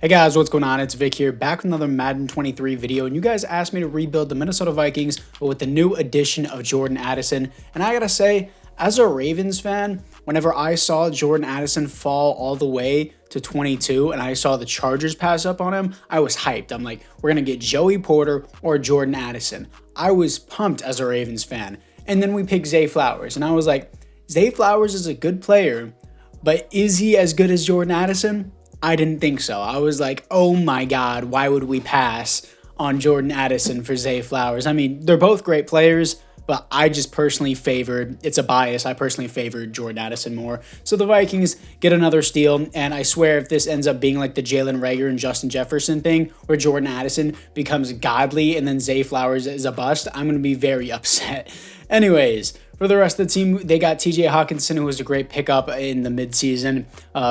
Hey guys, what's going on? It's Vic here, back with another Madden 23 video, and you guys asked me to rebuild the Minnesota Vikings, but with the new addition of Jordan Addison. And I gotta say, as a Ravens fan, whenever I saw Jordan Addison fall all the way to 22 and I saw the Chargers pass up on him, I was hyped. I'm like, we're gonna get Joey Porter or Jordan Addison. I was pumped as a Ravens fan. And then we picked Zay Flowers, and I was like, Zay Flowers is a good player, but is he as good as Jordan Addison? I didn't think so. I was like, oh my God, why would we pass on Jordan Addison for Zay Flowers? I mean, they're both great players, but I just personally favored, it's a bias, I personally favored Jordan Addison more. So the Vikings get another steal, and I swear if this ends up being like the Jalen Reagor and Justin Jefferson thing, where Jordan Addison becomes godly and then Zay Flowers is a bust, I'm going to be very upset. Anyways, for the rest of the team, they got TJ Hawkinson, who was a great pickup in the midseason.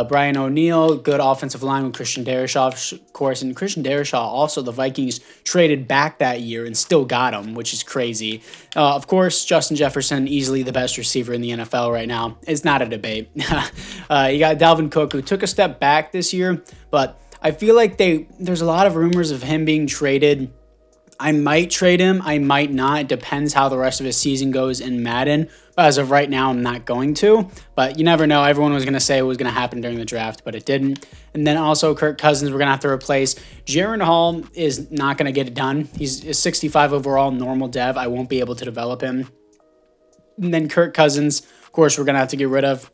Brian O'Neill, good offensive line with Christian Darrisaw, of course. And Christian Darrisaw, also, the Vikings traded back that year and still got him, which is crazy. Of course, Justin Jefferson, easily the best receiver in the NFL right now. It's not a debate. You got Dalvin Cook, who took a step back this year, but I feel like there's a lot of rumors of him being traded. I might trade him. I might not. It depends how the rest of his season goes in Madden. But as of right now, I'm not going to. But you never know. Everyone was going to say it was going to happen during the draft, but it didn't. And then also Kirk Cousins, we're going to have to replace. Jaron Hall is not going to get it done. He's a 65 overall normal dev. I won't be able to develop him. And then Kirk Cousins, of course, we're going to have to get rid of.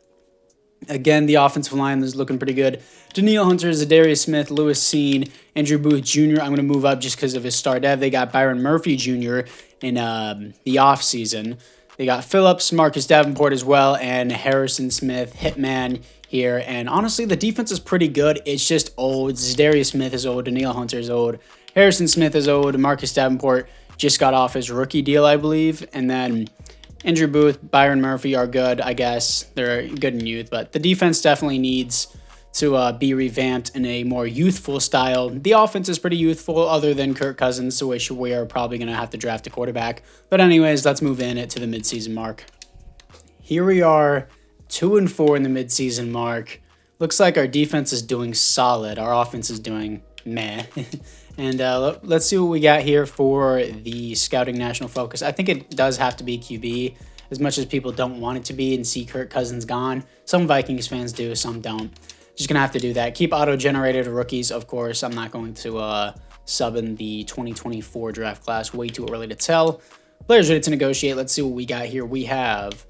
Again, the offensive line is looking pretty good. Danielle Hunter, Zadarius Smith, Lewis Seen, Andrew Booth Jr. I'm going to move up just because of his star dev. They got Byron Murphy Jr. in the offseason. They got Phillips, Marcus Davenport as well, and Harrison Smith, Hitman here. And honestly, the defense is pretty good. It's just old. Zadarius Smith is old. Danielle Hunter is old. Harrison Smith is old. Marcus Davenport just got off his rookie deal, I believe. And then Andrew Booth, Byron Murphy are good, I guess. They're good in youth, but the defense definitely needs to be revamped in a more youthful style. The offense is pretty youthful other than Kirk Cousins, which we are probably going to have to draft a quarterback. But anyways, let's move in to the midseason mark. Here we are, 2-4 in the midseason mark. Looks like our defense is doing solid. Our offense is doing meh. And let's see what we got here for the scouting national focus. I think it does have to be QB, as much as people don't want it to be and see Kirk Cousins gone. Some Vikings fans do, some don't. Just going to have to do that. Keep auto-generated rookies, of course. I'm not going to sub in the 2024 draft class. Way too early to tell. Players ready to negotiate. Let's see what we got here. We have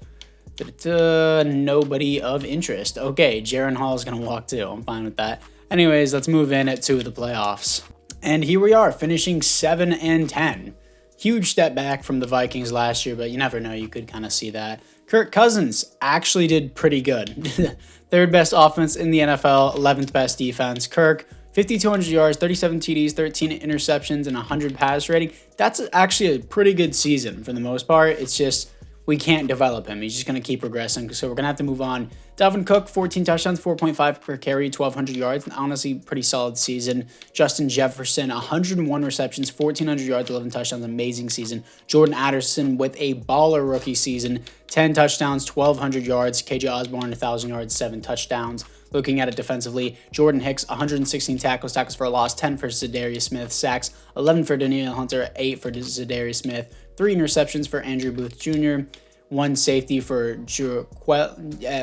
nobody of interest. Okay, Jaron Hall is going to walk too. I'm fine with that. Anyways, let's move in to the playoffs. And here we are, finishing 7-10. Huge step back from the Vikings last year, but you never know. You could kind of see that. Kirk Cousins actually did pretty good. Third best offense in the NFL, 11th best defense. Kirk, 5,200 yards, 37 TDs, 13 interceptions, and 100 pass rating. That's actually a pretty good season for the most part. It's just we can't develop him. He's just going to keep regressing. So we're going to have to move on. Dalvin Cook, 14 touchdowns, 4.5 per carry, 1,200 yards. Honestly, pretty solid season. Justin Jefferson, 101 receptions, 1,400 yards, 11 touchdowns. Amazing season. Jordan Addison with a baller rookie season. 10 touchdowns, 1,200 yards. KJ Osborne, 1,000 yards, 7 touchdowns. Looking at it defensively, Jordan Hicks, 116 tackles for a loss, 10 for Zadarius Smith, sacks, 11 for Danielle Hunter, 8 for Zadarius Smith, 3 interceptions for Andrew Booth Jr., 1 safety for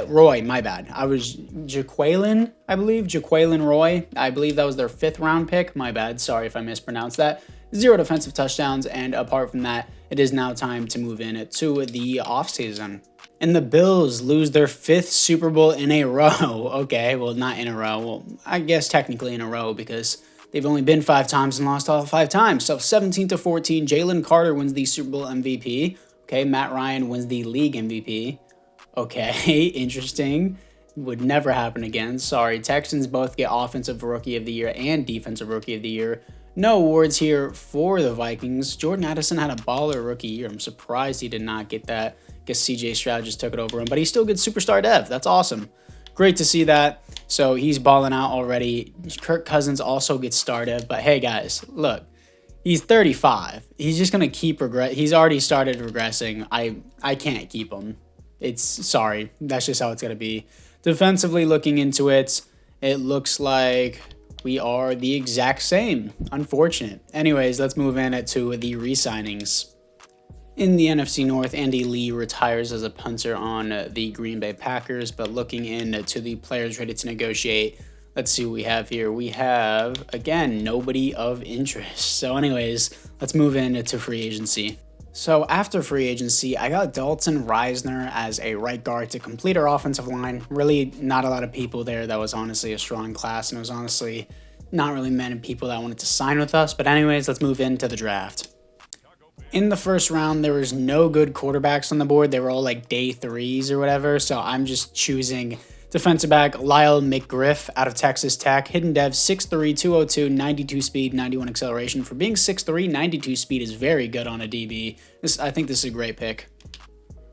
Roy, my bad. I was Jaquelin, I believe. Jaquelin Roy. I believe that was their 5th round pick. My bad. Sorry if I mispronounced that. 0 defensive touchdowns. And apart from that, it is now time to move in to the offseason. And the Bills lose their 5th Super Bowl in a row. Okay, well, not in a row. Well, I guess technically in a row because they've only been 5 times and lost all 5 times. So 17-14, Jalen Carter wins the Super Bowl MVP. Okay, Matt Ryan wins the league MVP. Okay, interesting. Would never happen again. Sorry, Texans both get Offensive Rookie of the Year and Defensive Rookie of the Year. No awards here for the Vikings. Jordan Addison had a baller rookie year. I'm surprised he did not get that. I guess CJ Stroud just took it over him, but he still gets Superstar Dev. That's awesome. Great to see that. So he's balling out already. Kirk Cousins also gets Star Dev, but hey guys, look. He's 35. He's just going to keep He's already started regressing. I can't keep him. Sorry. That's just how it's going to be. Defensively looking into it, it looks like we are the exact same. Unfortunate. Anyways, let's move in to the re-signings. In the NFC North, Andy Lee retires as a punter on the Green Bay Packers, but looking into the players ready to negotiate, let's see what we have here. We have, again, nobody of interest. So anyways, let's move into free agency. So after free agency, I got Dalton Reisner as a right guard to complete our offensive line. Really not a lot of people there. That was honestly a strong class, and it was honestly not really many people that wanted to sign with us. But anyways, let's move into the draft. In the first round, there was no good quarterbacks on the board. They were all like day threes or whatever. So I'm just choosing defensive back Lyle McGriff out of Texas Tech. Hidden dev, 6'3", 202, 92 speed, 91 acceleration. For being 6'3", 92 speed is very good on a DB. I think this is a great pick.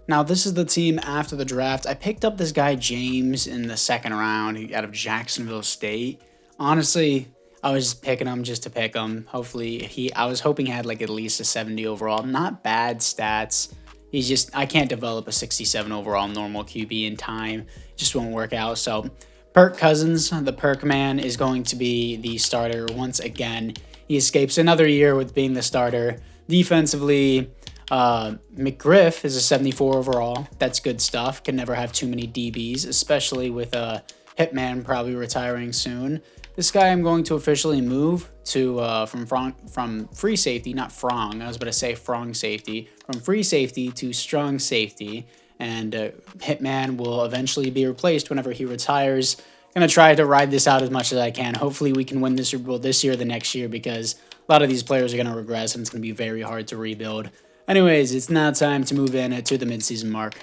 Now, this is the team after the draft. I picked up this guy James in the second round out of Jacksonville State. Honestly, I was just picking him just to pick him. Hopefully, I was hoping he had like at least a 70 overall. Not bad stats. He's just, I can't develop a 67 overall normal QB in time. It just won't work out. So, Kirk Cousins, the Perk Man, is going to be the starter once again. He escapes another year with being the starter. Defensively, McGriff is a 74 overall. That's good stuff. Can never have too many DBs, especially with Hitman probably retiring soon. This guy I'm going to officially move to from free safety, not Frong. I was about to say Frong safety. From free safety to strong safety. And Hitman will eventually be replaced whenever he retires. Going to try to ride this out as much as I can. Hopefully we can win the Super Bowl this year or the next year, because a lot of these players are going to regress and it's going to be very hard to rebuild. Anyways, it's now time to move in to the midseason mark.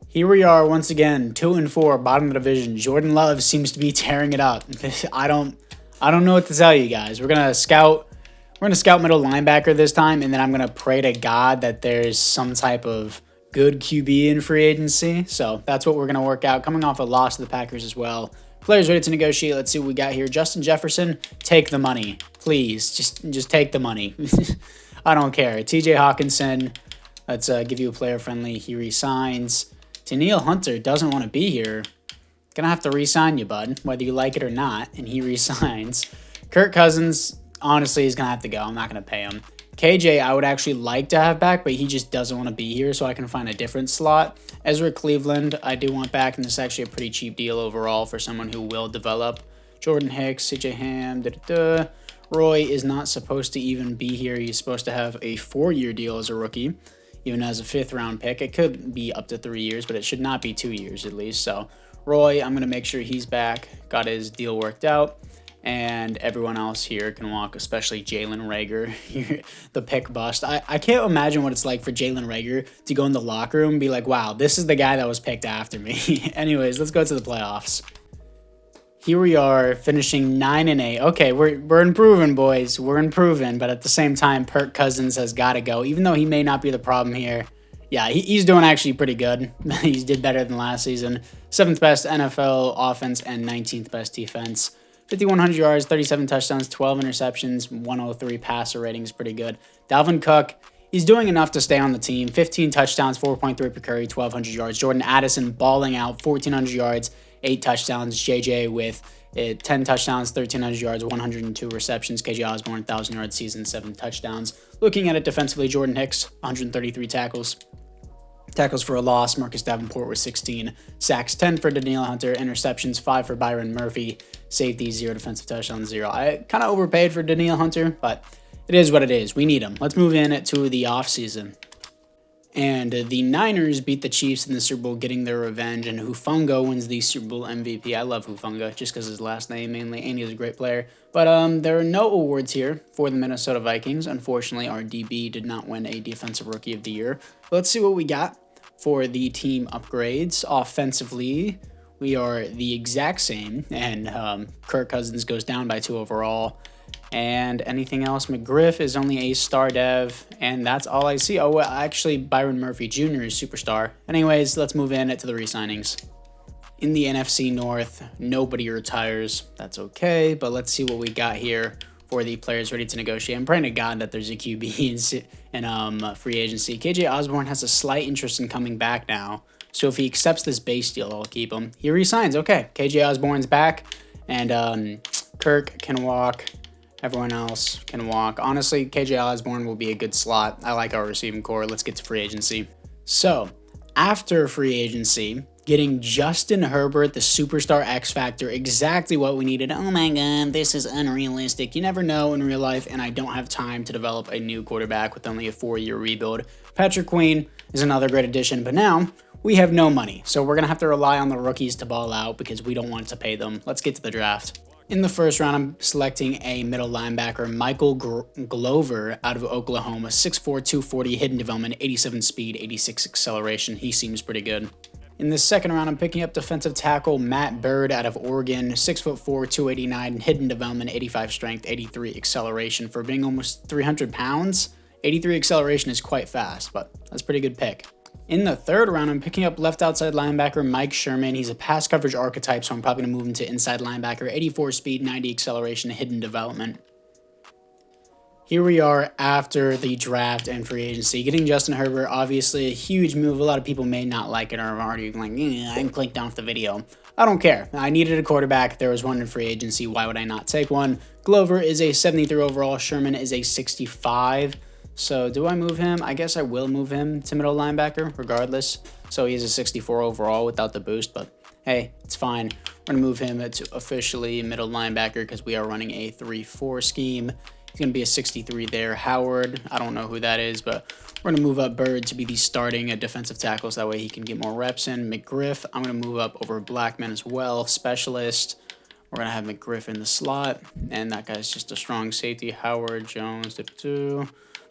Here we are once again, 2-4, bottom of the division. Jordan Love seems to be tearing it up. I don't know what to tell you guys. We're gonna scout middle linebacker this time, and then I'm gonna pray to God that there's some type of good QB in free agency. So that's what we're gonna work out. Coming off a loss to the Packers as well. Players ready to negotiate. Let's see what we got here. Justin Jefferson, take the money, please. Just take the money. I don't care. TJ Hawkinson, let's give you a player friendly. He resigns. Danielle Hunter doesn't want to be here. Gonna have to re-sign you, bud, whether you like it or not, and he re-signs. Kirk Cousins, honestly, is gonna have to go. I'm not gonna pay him. KJ, I would actually like to have back, but he just doesn't want to be here, so I can find a different slot. Ezra Cleveland, I do want back, and this is actually a pretty cheap deal overall for someone who will develop. Jordan Hicks, CJ Ham, Roy is not supposed to even be here. He's supposed to have a 4-year deal as a rookie. Even as a 5th round pick. It could be up to 3 years, but it should not be 2 years at least. So Roy, I'm going to make sure he's back, got his deal worked out, and everyone else here can walk, especially Jalen Reagor, the pick bust. I can't imagine what it's like for Jalen Reagor to go in the locker room and be like, wow, this is the guy that was picked after me. Anyways, let's go to the playoffs. Here we are, finishing 9-8. Okay, we're improving, boys. We're improving, but at the same time, Kirk Cousins has got to go, even though he may not be the problem here. Yeah, he's doing actually pretty good. He did better than last season. 7th best NFL offense and 19th best defense. 5,100 yards, 37 touchdowns, 12 interceptions, 103 passer rating is pretty good. Dalvin Cook, he's doing enough to stay on the team. 15 touchdowns, 4.3 per carry, 1,200 yards. Jordan Addison balling out, 1,400 yards. 8 touchdowns. JJ with 10 touchdowns, 1,300 yards, 102 receptions. KJ Osborne, 1,000 yard season, 7 touchdowns. Looking at it defensively, Jordan Hicks, 133 tackles. Tackles for a loss. Marcus Davenport with 16 sacks, 10 for Danielle Hunter. Interceptions, 5 for Byron Murphy. Safety, 0 defensive touchdowns, 0. I kind of overpaid for Danielle Hunter, but it is what it is. We need him. Let's move in to the offseason. And the Niners beat the Chiefs in the Super Bowl, getting their revenge, and Hufanga wins the Super Bowl MVP. I love Hufanga, just because his last name mainly, and he's a great player. But there are no awards here for the Minnesota Vikings. Unfortunately, our DB did not win a Defensive Rookie of the Year. But let's see what we got for the team upgrades. Offensively, we are the exact same, and Kirk Cousins goes down by 2 overall. And anything else, McGriff is only a star dev, and that's all I see. Oh, well, actually, Byron Murphy Jr. is superstar. Anyways, let's move in to the re-signings. In the NFC North, nobody retires. That's okay, but let's see what we got here for the players ready to negotiate. I'm praying to God that there's a QB in free agency. KJ Osborne has a slight interest in coming back now, so if he accepts this base deal, I'll keep him. He re-signs. Okay, KJ Osborne's back, and Kirk can walk. Everyone else can walk. Honestly, KJ Osborne will be a good slot. I like our receiving core. Let's get to free agency. So, after free agency, getting Justin Herbert, the superstar X Factor, exactly what we needed. Oh my god, this is unrealistic. You never know in real life, and I don't have time to develop a new quarterback with only a 4-year rebuild. Patrick Queen is another great addition, but now we have no money, so we're going to have to rely on the rookies to ball out because we don't want to pay them. Let's get to the draft. In the first round, I'm selecting a middle linebacker, Michael Glover out of Oklahoma, 6'4", 240, hidden development, 87 speed, 86 acceleration. He seems pretty good. In the second round, I'm picking up defensive tackle Matt Bird out of Oregon, 6'4", 289, hidden development, 85 strength, 83 acceleration. For being almost 300 pounds, 83 acceleration is quite fast, but that's a pretty good pick. In the third round, I'm picking up left outside linebacker Mike Sherman. He's a pass coverage archetype, so I'm probably going to move him to inside linebacker. 84 speed, 90 acceleration, hidden development. Here we are after the draft and free agency. Getting Justin Herbert, obviously a huge move. A lot of people may not like it or are already like, I clicked off the video. I don't care. I needed a quarterback. There was one in free agency. Why would I not take one? Glover is a 73 overall. Sherman is a 65. So do I move him? I guess I will move him to middle linebacker regardless. So he's a 64 overall without the boost, but hey, it's fine. We're going to move him to officially middle linebacker because we are running a 3-4 scheme. He's going to be a 63 there. Howard, I don't know who that is, but we're going to move up Bird to be the starting defensive tackle so that way he can get more reps in. McGriff, I'm going to move up over Blackman as well. Specialist, we're going to have McGriff in the slot, and that guy's just a strong safety. Howard, Jones,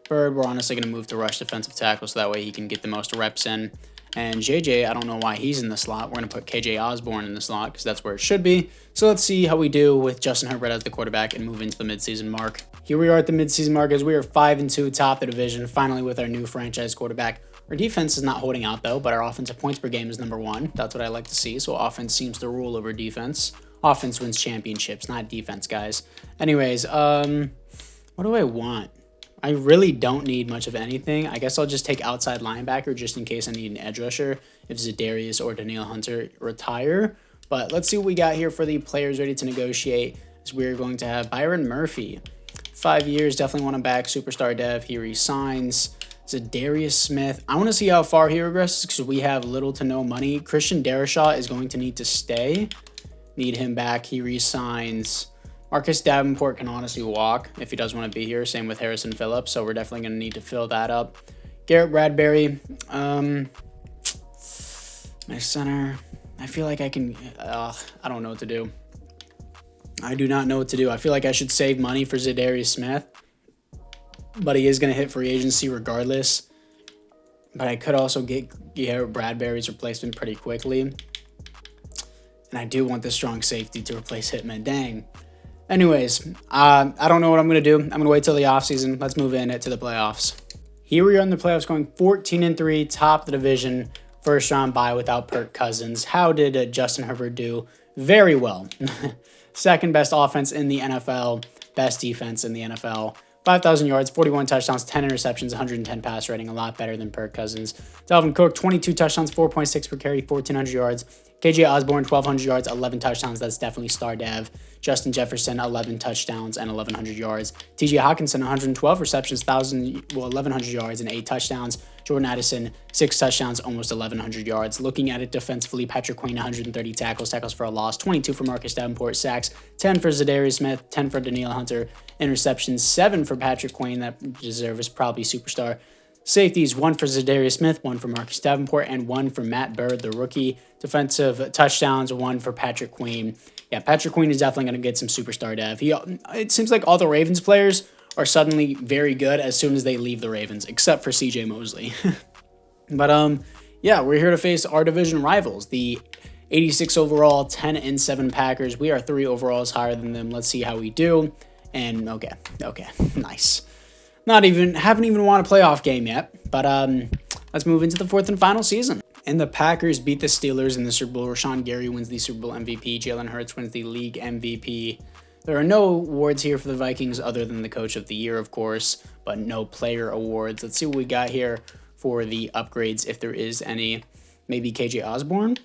Bird, we're honestly going to move to rush defensive tackle so that way he can get the most reps in. And JJ, I don't know why he's in the slot. We're going to put KJ Osborne in the slot because that's where it should be. So let's see how we do with Justin Herbert as the quarterback and move into the midseason mark. Here we are at the midseason mark as we are 5-2, top the division, finally with our new franchise quarterback. Our defense is not holding out though, but our offensive points per game is #1. That's what I like to see. So offense seems to rule over defense. Offense wins championships, not defense, guys. Anyways, what do I want? I really don't need much of anything. I guess I'll just take outside linebacker just in case I need an edge rusher if Zadarius or Danielle Hunter retire. But let's see what we got here for the players ready to negotiate. As we're going to have Byron Murphy. 5 years, definitely want him back. Superstar dev, he resigns. Zadarius Smith. I want to see how far he regresses because we have little to no money. Christian Darrisaw is going to need to stay. Need him back. He resigns. Marcus Davenport can honestly walk if he does want to be here. Same with Harrison Phillips, so we're definitely going to need to fill that up. Garrett Bradbury, my center. I feel like I can. I don't know what to do. I do not know what to do. I feel like I should save money for Zadarius Smith, but he is going to hit free agency regardless. But I could also get Garrett Bradbury's replacement pretty quickly, and I do want the strong safety to replace Hitman. Dang. Anyways, I don't know what I'm going to do. I'm going to wait till the offseason. Let's move in to the playoffs. Here we are in the playoffs going 14-3, top of the division, first round bye without Kirk Cousins. How did Justin Herbert do? Very well. Second best offense in the NFL, best defense in the NFL. 5,000 yards, 41 touchdowns, 10 interceptions, 110 pass rating, a lot better than Kirk Cousins. Dalvin Cook, 22 touchdowns, 4.6 per carry, 1,400 yards. KJ Osborne, 1,200 yards, 11 touchdowns. That's definitely star dev. Justin Jefferson, 11 touchdowns and 1,100 yards. TJ Hawkinson, 112 receptions, 1,100 yards and 8 touchdowns. Jordan Addison, 6 touchdowns, almost 1,100 yards. Looking at it defensively, Patrick Queen, 130 tackles for a loss, 22 for Marcus Davenport, sacks, 10 for Zadarius Smith, 10 for Danielle Hunter, interceptions, 7 for Patrick Queen, that deserves probably superstar. Safeties, 1 for Zadarius Smith, 1 for Marcus Davenport, and 1 for Matt Bird, the rookie. Defensive touchdowns, 1 for Patrick Queen. Yeah, Patrick Queen is definitely going to get some superstar dev. It seems like all the Ravens players are suddenly very good as soon as they leave the Ravens, except for CJ Mosley. But yeah, we're here to face our division rivals, the 86 overall, 10-7 Packers. We are 3 overalls higher than them. Let's see how we do. And okay, nice. Haven't even won a playoff game yet, but let's move into the 4th and final season. And the Packers beat the Steelers in the Super Bowl. Rashawn Gary wins the Super Bowl MVP. Jalen Hurts wins the league MVP. There are no awards here for the Vikings other than the Coach of the Year, of course, but no player awards. Let's see what we got here for the upgrades, if there is any. Maybe KJ Osborne.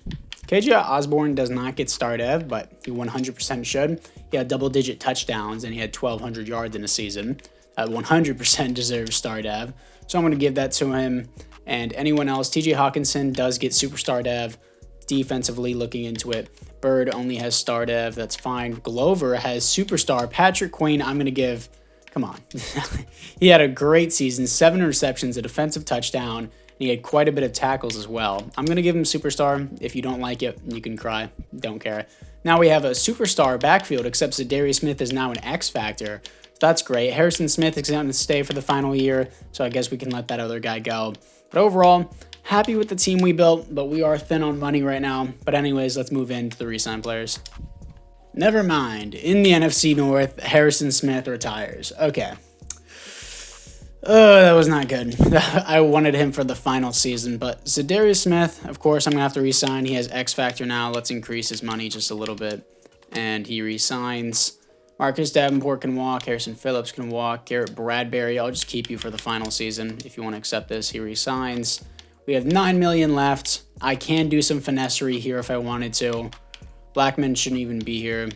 KJ Osborne does not get star dev, but he 100% should. He had double-digit touchdowns, and he had 1,200 yards in a season. 100% deserves star dev. So I'm going to give that to him. And anyone else, TJ Hawkinson does get superstar dev. Defensively, looking into it, Bird only has star dev. That's fine. Glover has superstar. Patrick Queen, I'm going to give... Come on. He had a great season. 7 receptions, a defensive touchdown, and he had quite a bit of tackles as well. I'm going to give him superstar. If you don't like it, you can cry. Don't care. Now we have a superstar backfield, except Zadarius Smith is now an X factor. That's great. Harrison Smith is going to stay for the final year, so I guess we can let that other guy go. But overall, happy with the team we built, but we are thin on money right now. But anyways, let's move into the re-sign players. Never mind. In the NFC North, Harrison Smith retires. Okay. That was not good. I wanted him for the final season, but Zadarius Smith, of course, I'm going to have to re-sign. He has X Factor now. Let's increase his money just a little bit. And he re-signs. Marcus Davenport can walk. Harrison Phillips can walk. Garrett Bradbury, I'll just keep you for the final season if you want to accept this. He re-signs. We have $9 million left. I can do some finessery here if I wanted to. Blackman shouldn't even be here.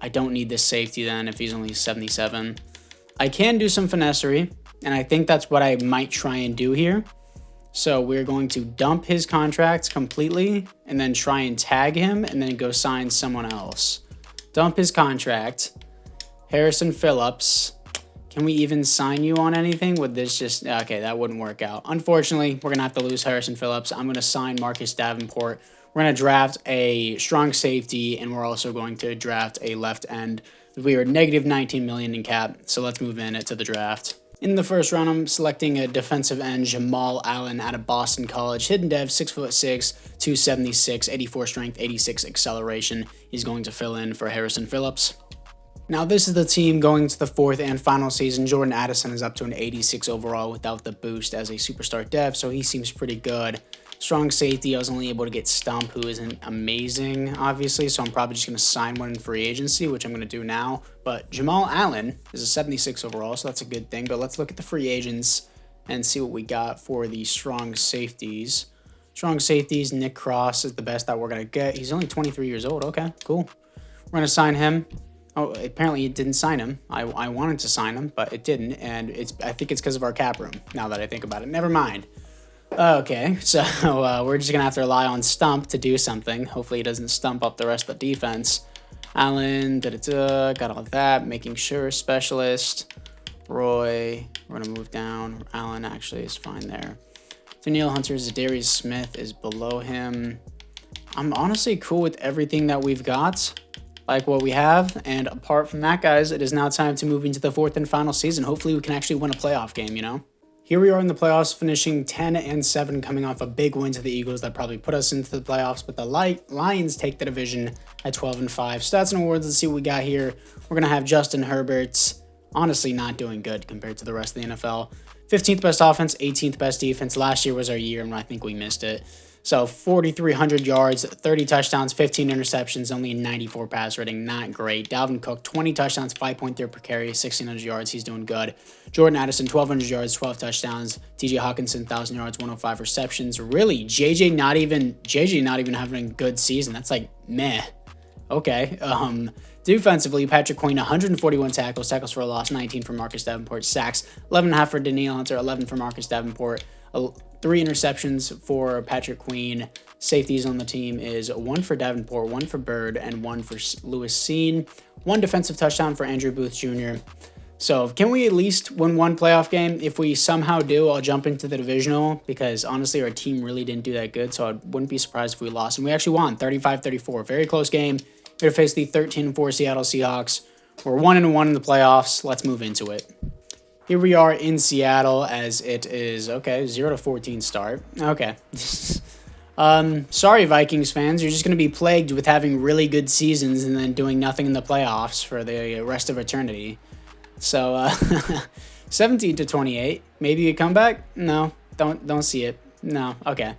I don't need this safety then if he's only 77. I can do some finessery, and I think that's what I might try and do here. So we're going to dump his contract completely and then try and tag him and then go sign someone else. Dump his contract. Harrison Phillips. Can we even sign you on anything? Would this just... Okay, that wouldn't work out. Unfortunately, we're going to have to lose Harrison Phillips. I'm going to sign Marcus Davenport. We're going to draft a strong safety, and we're also going to draft a left end. We are negative 19 million in cap, so let's move in to the draft. In the first round, I'm selecting a defensive end, Jamal Allen, out of Boston College. Hidden dev, 6'6", 276, 84 strength, 86 acceleration. He's going to fill in for Harrison Phillips. Now, this is the team going to the fourth and final season. Jordan Addison is up to an 86 overall without the boost as a superstar dev, so he seems pretty good. Strong safety, I was only able to get Stump, who isn't amazing, obviously, so I'm probably just going to sign one in free agency, which I'm going to do now. But Jamal Allen is a 76 overall, so that's a good thing. But let's look at the free agents and see what we got for the strong safeties. Strong safeties, Nick Cross is the best that we're going to get. He's only 23 years old. Okay, cool. We're going to sign him. Oh, apparently it didn't sign him. I wanted to sign him, but it didn't, and I think it's because of our cap room, now that I think about it. Never mind. Okay, so we're just going to have to rely on Stump to do something. Hopefully he doesn't stump up the rest of the defense. Allen, got all that, making sure, specialist. Roy, we're going to move down. Allen actually is fine there. Danielle Hunter, Zadarius Smith is below him. I'm honestly cool with everything that we've got, like what we have. And apart from that, guys, it is now time to move into the fourth and final season. Hopefully we can actually win a playoff game, you know? Here we are in the playoffs, finishing 10-7, coming off a big win to the Eagles that probably put us into the playoffs, but the Lions take the division at 12-5. Stats and awards, let's see what we got here. We're going to have Justin Herbert, honestly not doing good compared to the rest of the NFL. 15th best offense, 18th best defense. Last year was our year, and I think we missed it. So 4,300 yards, 30 touchdowns, 15 interceptions, only 94 pass rating. Not great. Dalvin Cook, 20 touchdowns, 5.3 per carry, 1,600 yards. He's doing good. Jordan Addison, 1,200 yards, 12 touchdowns. TJ Hawkinson, 1,000 yards, 105 receptions. Really, JJ not even having a good season. That's like meh. Okay. Defensively, Patrick Queen, 141 tackles for a loss, 19 for Marcus Davenport. Sacks, 11.5 for Danielle Hunter, 11 for Marcus Davenport. 3 interceptions for Patrick Queen. Safeties on the team is 1 for Davenport, 1 for Bird, and 1 for Lewis Seen. 1 defensive touchdown for Andrew Booth Jr. So can we at least win one playoff game? If we somehow do, I'll jump into the divisional because honestly our team really didn't do that good, so I wouldn't be surprised if we lost. And we actually won 35-34. Very close game. We're going to face the 13-4 Seattle Seahawks. We're 1-1 in the playoffs. Let's move into it. Here we are in Seattle as it is, okay, 0-14 start. Okay. Sorry, Vikings fans. You're just going to be plagued with having really good seasons and then doing nothing in the playoffs for the rest of eternity. So, 17-28. Maybe a comeback? No, don't see it. No, okay.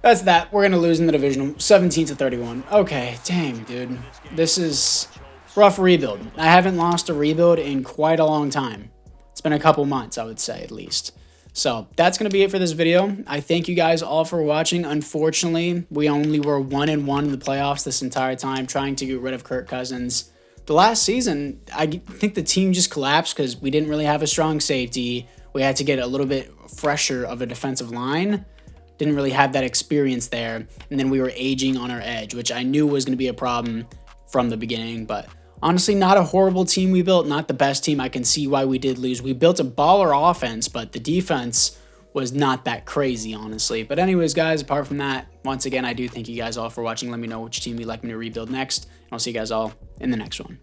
That's that. We're going to lose in the divisional. 17-31. Okay, dang, dude. This is rough rebuild. I haven't lost a rebuild in quite a long time. It's been a couple months, I would say, at least. So that's going to be it for this video. I thank you guys all for watching. Unfortunately, we only were 1-1 in the playoffs this entire time, trying to get rid of Kirk Cousins. The last season, I think the team just collapsed because we didn't really have a strong safety. We had to get a little bit fresher of a defensive line. Didn't really have that experience there. And then we were aging on our edge, which I knew was going to be a problem from the beginning. But honestly, not a horrible team we built, not the best team. I can see why we did lose. We built a baller offense, but the defense was not that crazy, honestly. But anyways, guys, apart from that, once again, I do thank you guys all for watching. Let me know which team you'd like me to rebuild next. And I'll see you guys all in the next one.